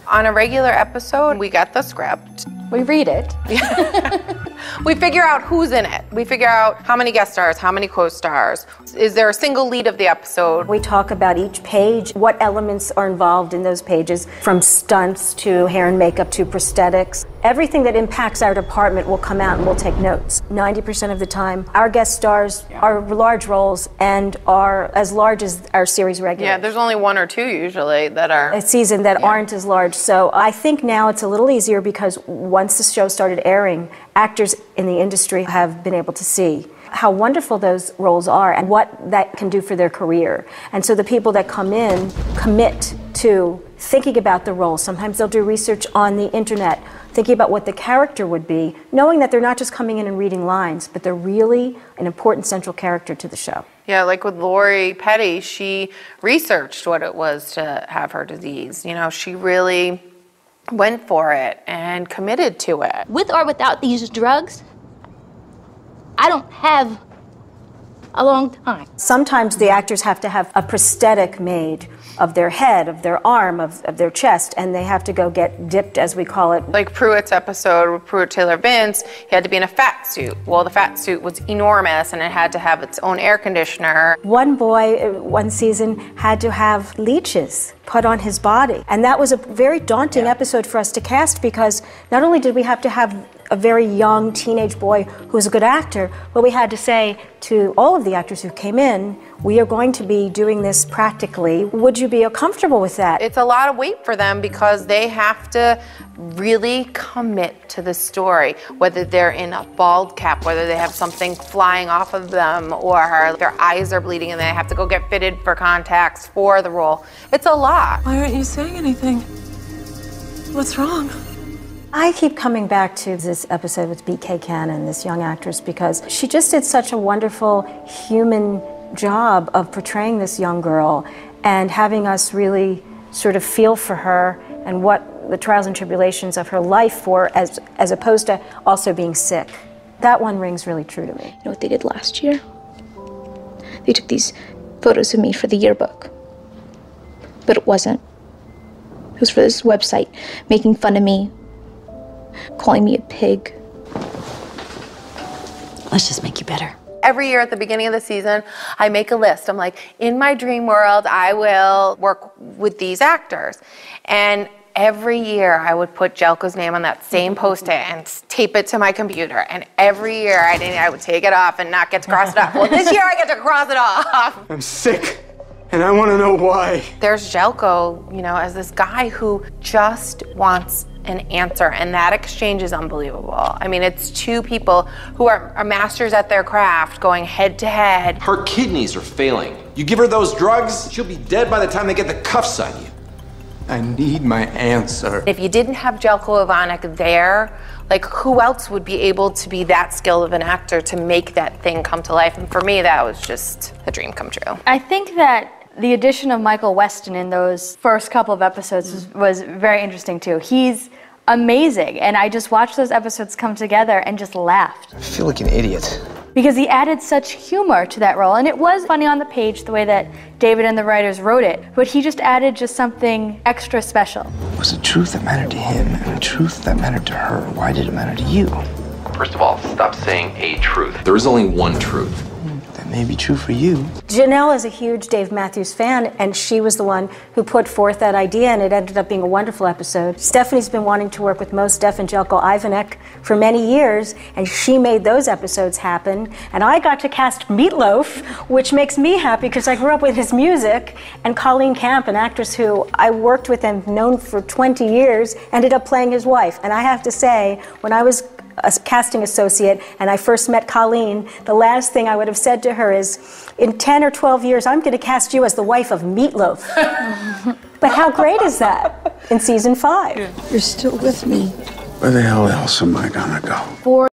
On a regular episode, we get the script. We read it. We figure out who's in it. We figure out how many guest stars, how many co-stars. Is there a single lead of the episode? We talk about each page, what elements are involved in those pages, from stunts to hair and makeup to prosthetics. Everything that impacts our department will come out and we'll take notes. 90% of the time, our guest stars are large roles and are as large as our series regulars. Yeah, there's only one or two usually that are... A season that aren't as large. So I think now it's a little easier because once the show started airing, actors in the industry have been able to see how wonderful those roles are and what that can do for their career. And so the people that come in commit to thinking about the role. Sometimes they'll do research on the internet, thinking about what the character would be, knowing that they're not just coming in and reading lines, but they're really an important central character to the show. Yeah, like with Lori Petty, she researched what it was to have her disease. You know, she really went for it and committed to it. With or without these drugs, I don't have a long time. Sometimes the actors have to have a prosthetic made of their head, of their arm, of their chest, and they have to go get dipped, as we call it. Like Pruitt's episode with Pruitt Taylor Vince, he had to be in a fat suit. Well, the fat suit was enormous and it had to have its own air conditioner. One boy, one season, had to have leeches put on his body. And that was a very daunting episode for us to cast because not only did we have to have a very young teenage boy who was a good actor, but we had to say to all of the actors who came in, we are going to be doing this practically. Would you be comfortable with that? It's a lot of weight for them because they have to really commit to the story, whether they're in a bald cap, whether they have something flying off of them, or their eyes are bleeding and they have to go get fitted for contacts for the role. It's a lot. Why aren't you saying anything? What's wrong? I keep coming back to this episode with BK Cannon, this young actress, because she just did such a wonderful human job of portraying this young girl and having us really sort of feel for her and what the trials and tribulations of her life were, as opposed to also being sick. That one rings really true to me. You know what they did last year? They took these photos of me for the yearbook. But it wasn't. It was for this website, making fun of me, calling me a pig. Let's just make you better. Every year at the beginning of the season, I make a list. I'm like, in my dream world, I will work with these actors. And every year I would put Jelko's name on that same Post-it and tape it to my computer. And every year I would take it off and not get to cross it off. Well, this year I get to cross it off. I'm sick, and I want to know why. There's Jelko, you know, as this guy who just wants an answer, and that exchange is unbelievable. I mean, it's two people who are masters at their craft going head to head. Her kidneys are failing. You give her those drugs, she'll be dead by the time they get the cuffs on you. I need my answer. If you didn't have Jelko Ivanek there, like, who else would be able to be that skilled of an actor to make that thing come to life? And for me, that was just a dream come true. I think that the addition of Michael Weston in those first couple of episodes was very interesting too. He's amazing, and I just watched those episodes come together and just laughed. I feel like an idiot. Because he added such humor to that role, and it was funny on the page the way that David and the writers wrote it, but he just added just something extra special. It was the truth that mattered to him and the truth that mattered to her. Why did it matter to you? First of all, stop saying a truth. There is only one truth. That may be true for you. Janelle is a huge Dave Matthews fan, and she was the one who put forth that idea, and it ended up being a wonderful episode. Stephanie's been wanting to work with Mos Def and Jelko Ivanek for many years, and she made those episodes happen. And I got to cast Meatloaf, which makes me happy because I grew up with his music, and Colleen Camp, an actress who I worked with and known for 20 years, ended up playing his wife. And I have to say, when I was a casting associate and I first met Colleen, the last thing I would have said to her is, in 10 or 12 years, I'm going to cast you as the wife of Meatloaf. But how great is that in season 5? You're still with me. Where the hell else am I gonna go?